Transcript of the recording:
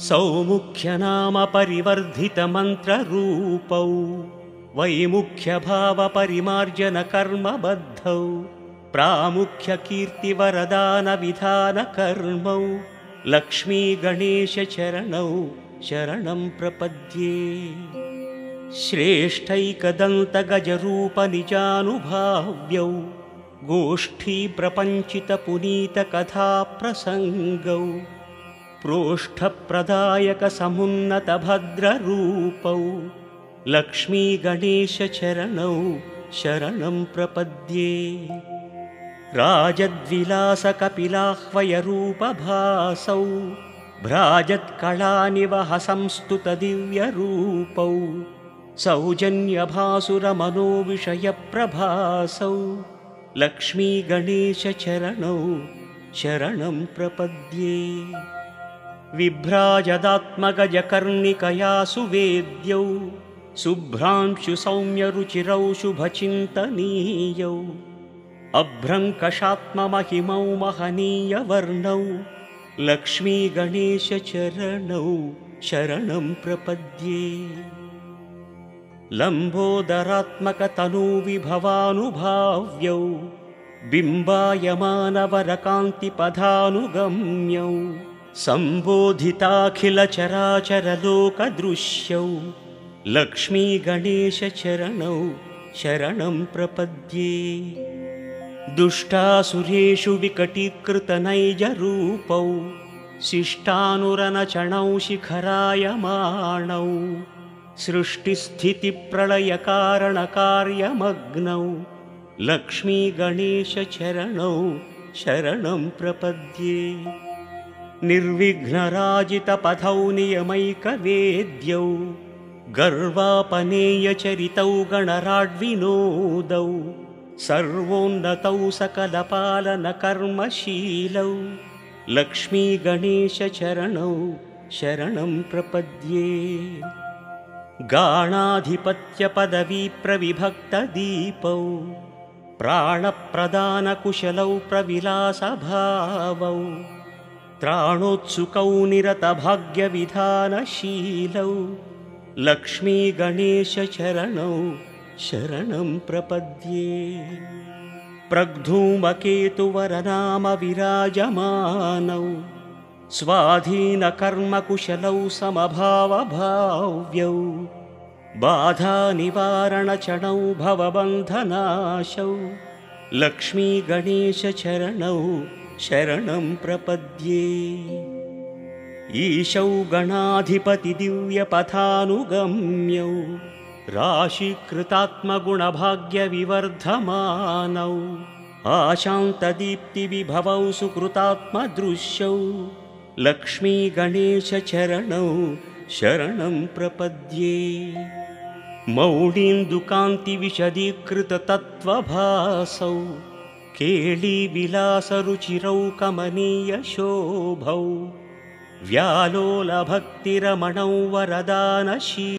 सौमुख्यनाम परिवर्धितमन्त्ररूपौ वैमुख्यभावपरिमार्जनकर्मबद्धौ प्रामुख्यकीर्तिवरदानविधानकर्मौ लक्ष्मीगणेशचरणौ शरणं प्रपद्ये। श्रेष्ठैकदन्तगजरूपनिजानुभाव्यौ गोष्ठीप्रपञ्चितपुनीतकथाप्रसङ्गौ प्रोष्ठप्रदायकसमुन्नतभद्ररूपौ लक्ष्मीगणेशचरणौ शरणं प्रपद्ये। राजद्विलासकपिलाह्वयरूपभासौ भ्राजत्कलानिवहसंस्तुतदिव्यरूपौ सौजन्यभासुरमनोविषयप्रभासौ लक्ष्मीगणेशचरणौ शरणं प्रपद्ये। विभ्राजदात्मगजकर्णिकया सुवेद्यौ शुभ्रांशुसौम्यरुचिरौ शुभचिन्तनीयौ अभ्रङ्कषात्ममहिमौ महनीयवर्णौ लक्ष्मीगणेशचरणौ शरणं प्रपद्ये। लम्बोदरात्मकतनूविभवानुभाव्यौ बिम्बायमानवरकान्तिपदानुगम्यौ सम्बोधिताखिलचराचरलोकदृश्यौ लक्ष्मीगणेशचरणौ शरणं प्रपद्ये। दुष्टासुरेषु विकटीकृतनैजरूपौ शिष्टानुरनचणौ शिखरायमाणौ सृष्टिस्थितिप्रलयकारणकार्यमग्नौ लक्ष्मीगणेशचरणौ शरणं प्रपद्ये। निर्विघ्नराजितपथौ नियमैकवेद्यौ गर्वापनेयचरितौ गणराड्विनोदौ सर्वोन्नतौ सकलपालनकर्मशीलौ लक्ष्मीगणेशचरणौ शरणं प्रपद्ये। गाणाधिपत्यपदवीप्रविभक्तदीपौ प्राणप्रदानकुशलौ प्रविलासभावौ त्राणोत्सुकौ निरतभाग्यविधानशीलौ लक्ष्मीगणेशचरणौ शरणं प्रपद्ये। प्रग्धूमकेतुवरनामविराजमानौ स्वाधीनकर्मकुशलौ समभावभाव्यौ बाधानिवारणचरणौ भवबन्धनाशौ लक्ष्मीगणेशचरणौ शरणं प्रपद्ये। ईशौ गणाधिपतिदिव्यपथानुगम्यौ राशीकृतात्मगुणभाग्यविवर्धमानौ आशान्तदीप्तिविभवौ सुकृतात्मदृश्यौ लक्ष्मीगणेशचरणौ शरणं प्रपद्ये। मौळीन्दुकान्तिविशदीकृततत्त्वभासौ केळीविलासरुचिरौ कमनीयशोभौ व्यालोलभक्तिरमणौ वरदानशीलौ